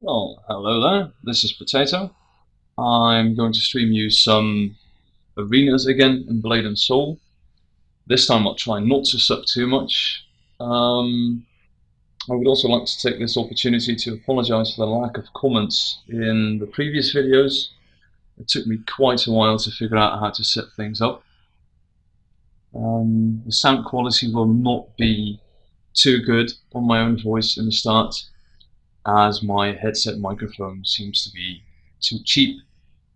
Well, hello there, this is Potato. I'm going to stream you some arenas again in Blade and Soul. This time I'll try not to suck too much. I would also like to take this opportunity to apologise for the lack of comments in the previous videos. It took me quite a while to figure out how to set things up. The sound quality will not be too good on my own voice in the start, as my headset microphone seems to be too cheap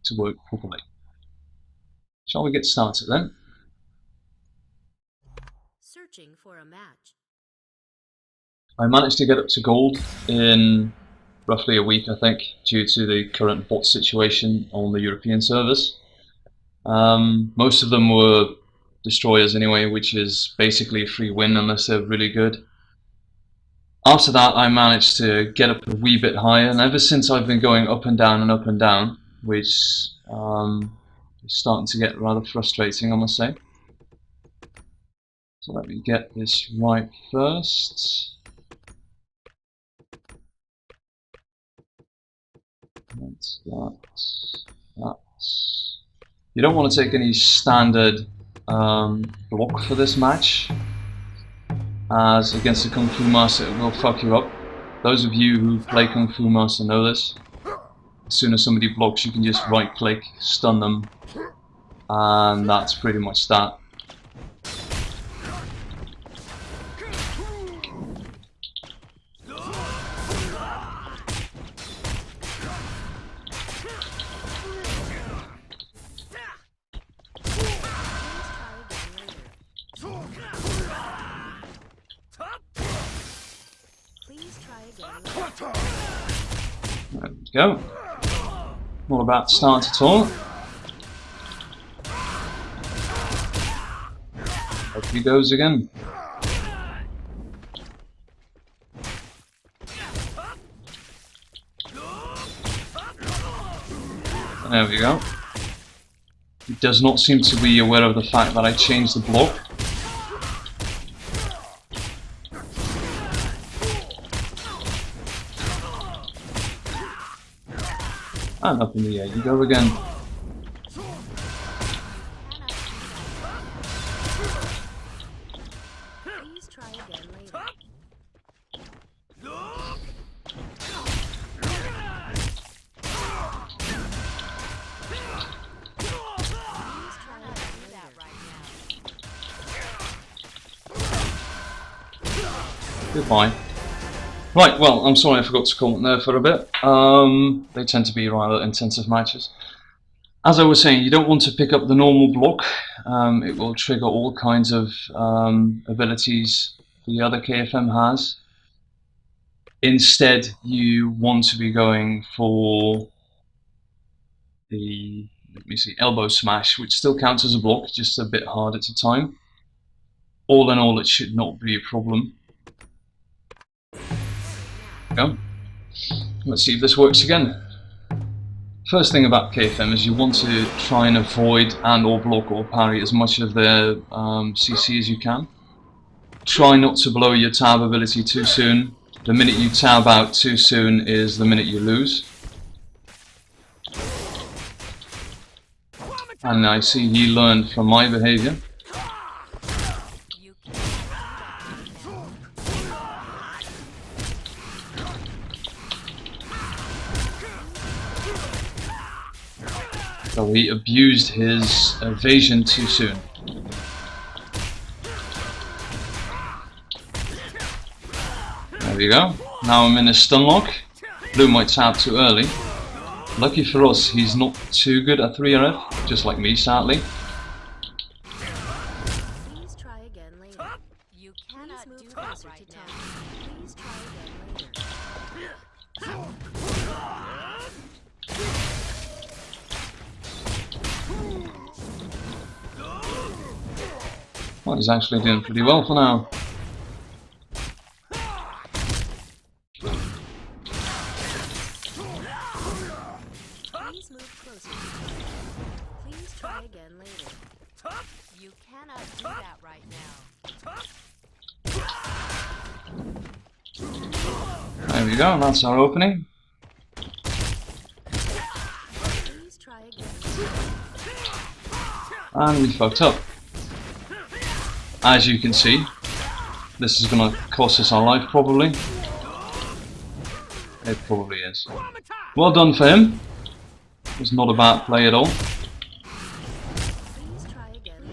to work properly. Shall we get started then? Searching for a match. I managed to get up to gold in roughly a week, I think, due to the current bot situation on the European servers. Most of them were destroyers anyway, which is basically a free win unless they're really good. After that, I managed to get up a wee bit higher, and ever since I've been going up and down and up and down, which is starting to get rather frustrating, I must say. So let me get this right first. That's that. You don't want to take any standard block for this match, as against the Kung Fu Master it will fuck you up. Those of you who play Kung Fu Master know this. As soon as somebody blocks, you can just right click, stun them, and that's pretty much that. There we go. Not about to start at all. Up he goes again. There we go. He does not seem to be aware of the fact that I changed the block. And up in the air you go again. Please try again later. Goodbye. Right, well, I'm sorry I forgot to comment there for a bit. They tend to be rather intensive matches. As I was saying, you don't want to pick up the normal block. It will trigger all kinds of abilities the other KFM has. Instead, you want to be going for the, let me see, elbow smash, which still counts as a block, just a bit harder to time. All in all, it should not be a problem. Go. Let's see if this works again. First thing about KFM is you want to try and avoid and or block or parry as much of their CC as you can. Try not to blow your tab ability too soon. The minute you tab out too soon is the minute you lose. And I see he learned from my behavior. So he abused his evasion too soon. There we go. Now I'm in a stun lock. Blew my tab too early. Lucky for us, he's not too good at 3RF, just like me, sadly. Please try again later. You cannot do that right now. Please try again later. Well, he's actually doing pretty well for now. Please move closer. Please try again later. You cannot do that right now. There we go, that's our opening. And we fucked up. As you can see, this is going to cost us our life probably. It probably is. Well done for him. It's not a bad play at all. Please try again.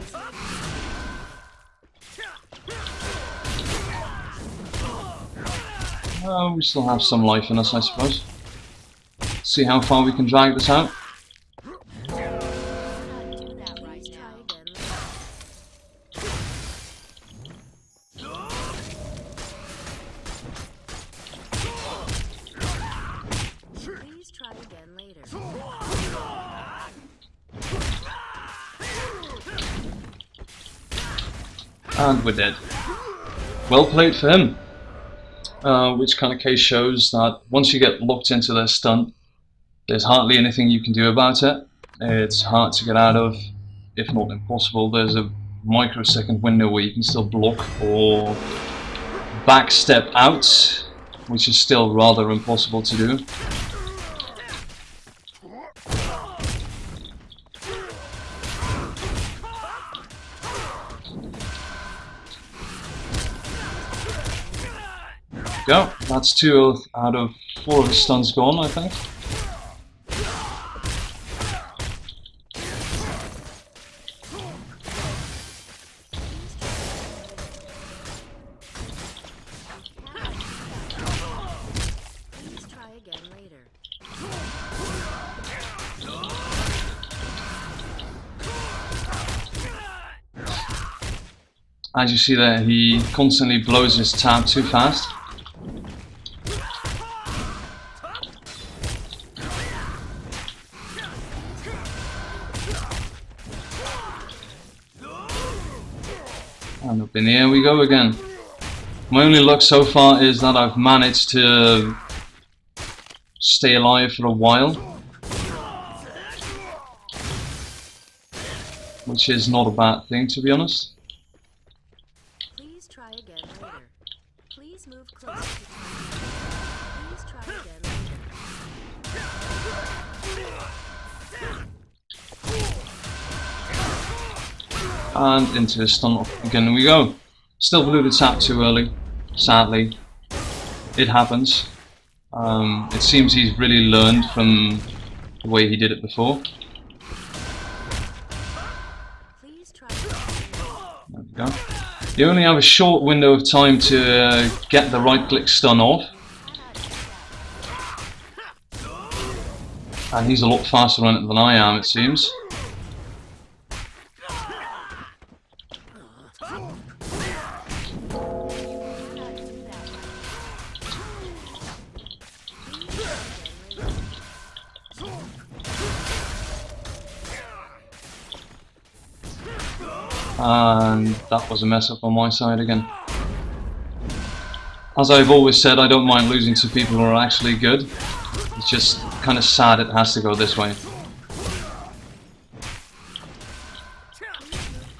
We still have some life in us, I suppose. See how far we can drag this out. Do that right now. Please try again later. And we're dead. Well played for him. Which kind of case shows that once you get locked into their stunt, there's hardly anything you can do about it. It's hard to get out of, if not impossible. There's a microsecond window where you can still block or backstep out, which is still rather impossible to do. Go. That's 2 out of 4 of his stuns gone, I think. Please try again later. As you see there, he constantly blows his tab too fast. And up in here we go again. My only luck so far is that I've managed to stay alive for a while, which is not a bad thing, to be honest. Please try again later. Please move closer to time. Please try again later. And into his stun again we go. Still blew the tap too early, sadly. It happens. It seems he's really learned from the way he did it before. Please try again. There we go. You only have a short window of time to get the right click stun off. And he's a lot faster on it than I am, it seems. And that was a mess up on my side again. As I've always said, I don't mind losing to people who are actually good. It's just kind of sad it has to go this way.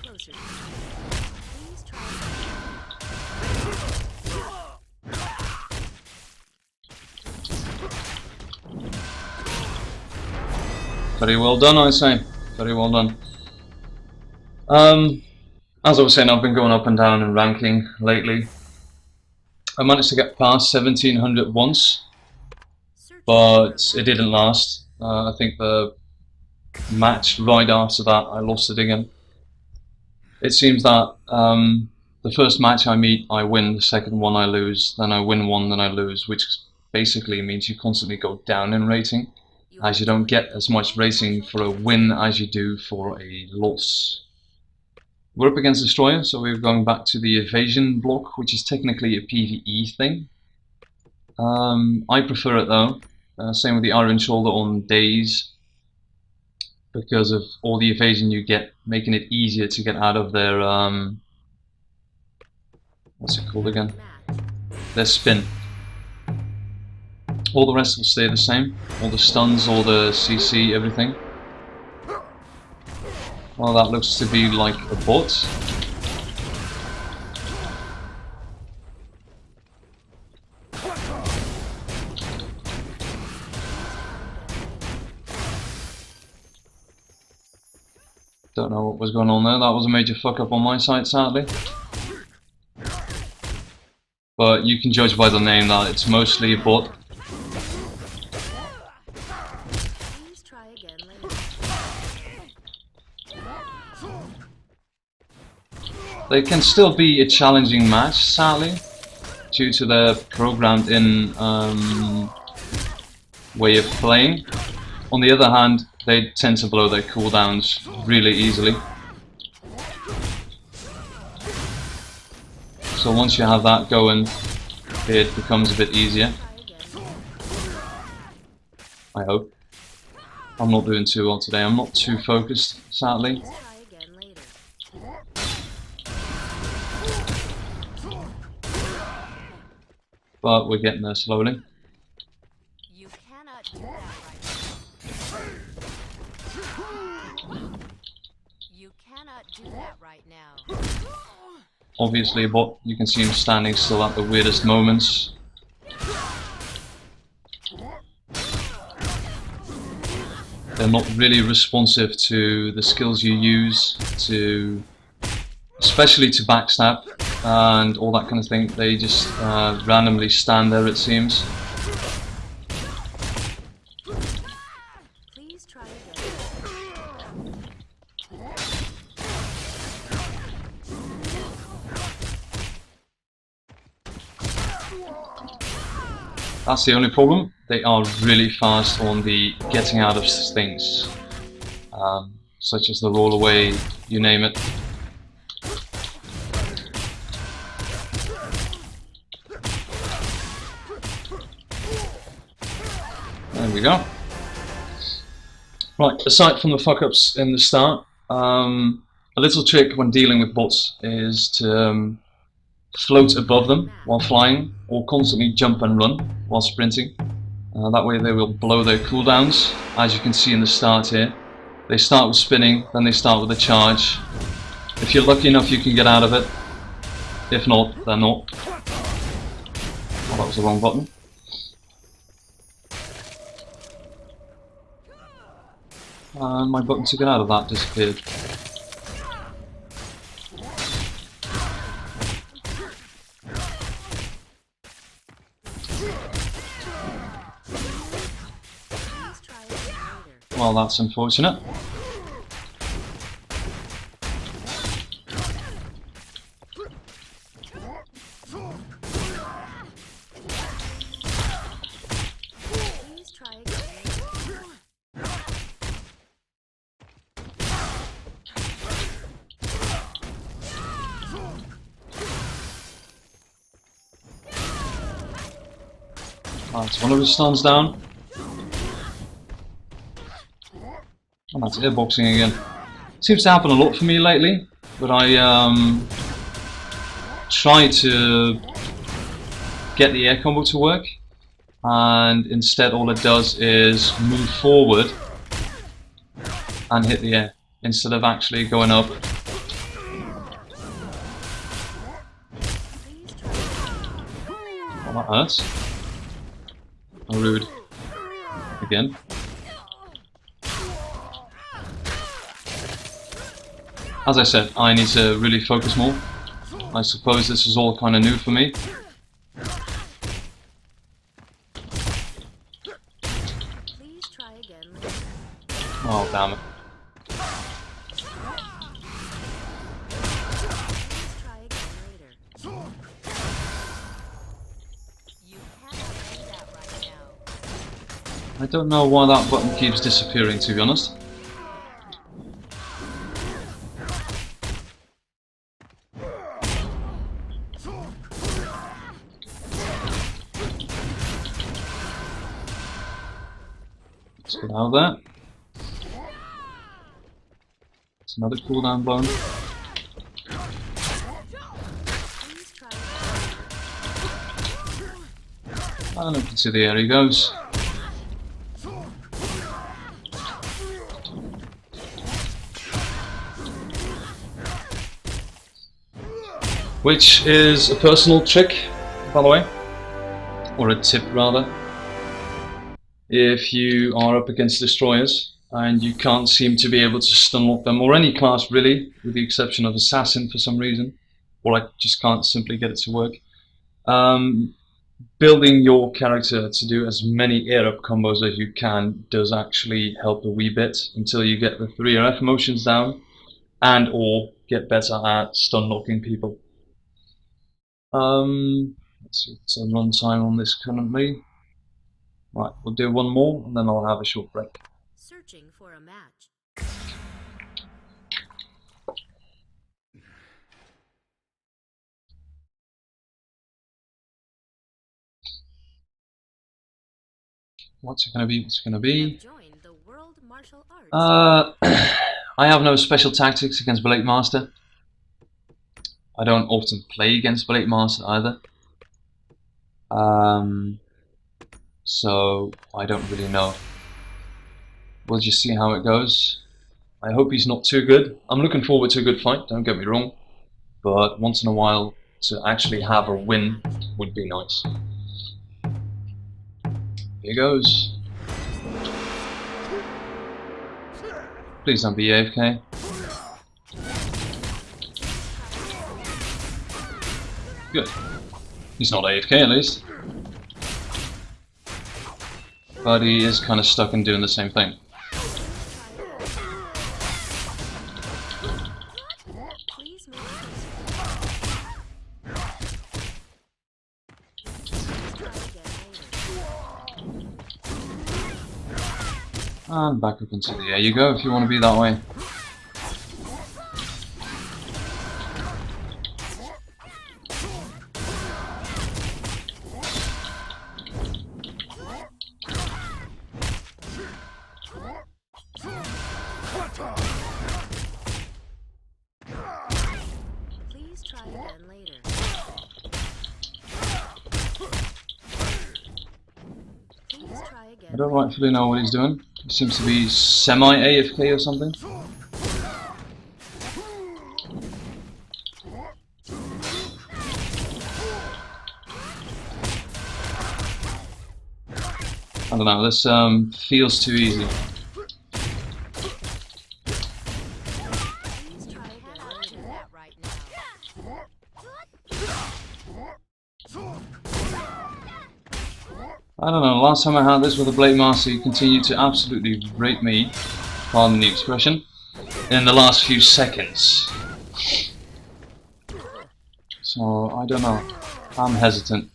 Closer. Please try Very well done, I say. Very well done. As I was saying, I've been going up and down in ranking lately. I managed to get past 1700 once, but it didn't last. I think the match right after that, I lost it again. It seems that the first match I meet, I win, the second one I lose, then I win one, then I lose, which basically means you constantly go down in rating, as you don't get as much rating for a win as you do for a loss. We're up against Destroyer, so we're going back to the evasion block, which is technically a PvE thing. I prefer it though. Same with the Iron Shoulder on days, because of all the evasion you get, making it easier to get out of their what's it called again? Their spin. All the rest will stay the same. All the stuns, all the CC, everything. Well, that looks to be like a bot. Don't know what was going on there. That was a major fuck up on my side, sadly. But you can judge by the name that it's mostly a bot. Please try again later. They can still be a challenging match, sadly, due to their programmed-in way of playing. On the other hand, they tend to blow their cooldowns really easily. So once you have that going, it becomes a bit easier. I hope. I'm not doing too well today. I'm not too focused, sadly. Try again later. But we're getting there slowly. You cannot do that right now. You cannot do that right now. Obviously a bot, you can see him standing still at the weirdest moments. They're not really responsive to the skills you use, especially to backstab and all that kind of thing. They just randomly stand there, it seems. Please try again. That's the only problem. They are really fast on the getting out of things, such as the roll away, you name it. There we go. Right, aside from the fuck-ups in the start, a little trick when dealing with bots is to float above them while flying, or constantly jump and run while sprinting. That way they will blow their cooldowns, as you can see in the start here. They start with spinning, then they start with a charge. If you're lucky enough you can get out of it. If not, they're not. Oh, that was the wrong button. And my button to get out of that disappeared. Please try again later. Well, that's unfortunate. Please try again later. That's one of his stuns down. And that's airboxing again. Seems to happen a lot for me lately, but I try to get the air combo to work, and instead all it does is move forward and hit the air instead of actually going up. Oh, that hurts. How rude. Again. As I said, I need to really focus more. I suppose this is all kind of new for me. Please try again later. Oh, damn it. Please try again later. You cannot do that right now. I don't know why that button keeps disappearing, to be honest. Let's get out of there. It's another cooldown blown. Please try again. And up into the air he goes. Which is a personal trick, by the way. Or a tip, rather. If you are up against destroyers, and you can't seem to be able to stun lock them, or any class really, with the exception of Assassin for some reason, or I just can't simply get it to work. Building your character to do as many air up combos as you can does actually help a wee bit until you get the 3 F motions down and or get better at stun locking people. Let's see what's the runtime on this currently. Right, we'll do one more and then I'll have a short break. Searching for a match. What's it gonna be? What's it gonna be? Joined the World Martial Arts. I have no special tactics against Blade Master. I don't often play against Blade Master either. So I don't really know. We'll just see how it goes. I hope he's not too good. I'm looking forward to a good fight, don't get me wrong. But once in a while, to actually have a win would be nice. Here goes. Please don't be AFK. Good. He's not AFK at least. But he is kind of stuck in doing the same thing. And back up into the air you go if you want to be that way. Please try again later. Please try again. I don't rightfully know what he's doing. He seems to be semi-AFK or something. I don't know, this feels too easy. Please try again later. That right now. I don't know, last time I had this with a Blade Master, he continued to absolutely rape me, pardon the expression, in the last few seconds. So, I don't know. I'm hesitant.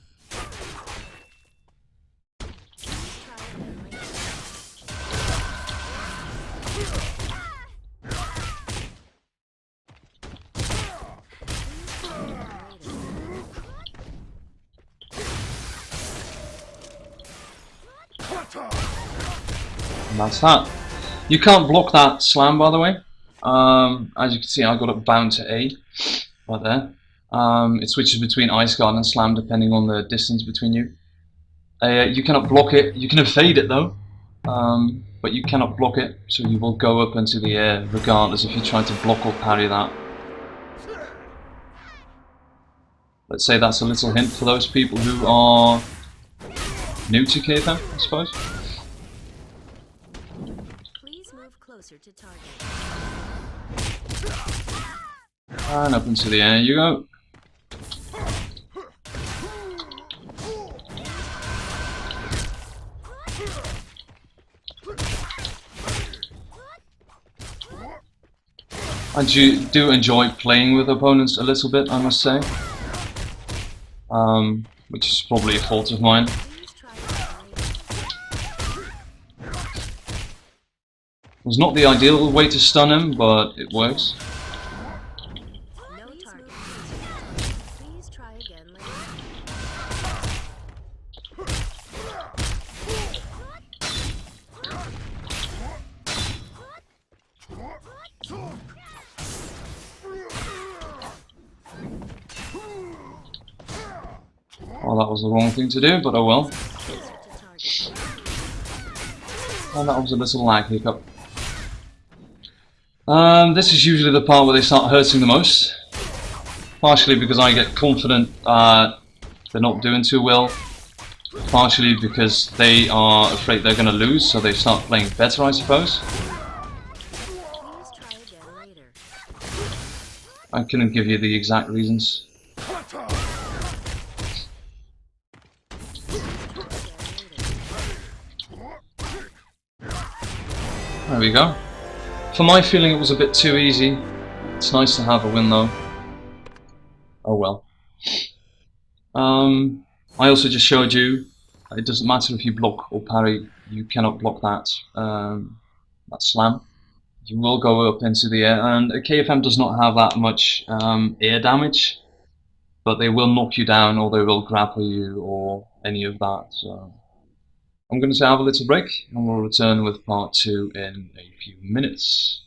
And that's that. You can't block that slam, by the way. As you can see, I got it bound to A, right there. It switches between Ice Guard and Slam depending on the distance between you. You cannot block it. You can evade it though, but you cannot block it. So you will go up into the air regardless if you try to block or parry that. Let's say that's a little hint for those people who are new to KFM, I suppose. Please move closer to target. And up into the air you go. I do enjoy playing with opponents a little bit, I must say. Which is probably a fault of mine. It was not the ideal way to stun him, but it works. No target. Please try again later. Well, that was the wrong thing to do, but oh well. And that was a little lag hiccup. This is usually the part where they start hurting the most. Partially because I get confident they're not doing too well. Partially because they are afraid they're going to lose, so they start playing better, I suppose. I couldn't give you the exact reasons. There we go. For my feeling, it was a bit too easy. It's nice to have a win though. Oh well. I also just showed you, it doesn't matter if you block or parry, you cannot block that slam. You will go up into the air, and a KFM does not have that much air damage, but they will knock you down or they will grapple you or any of that. So I'm going to have a little break and we'll return with part 2 in a few minutes.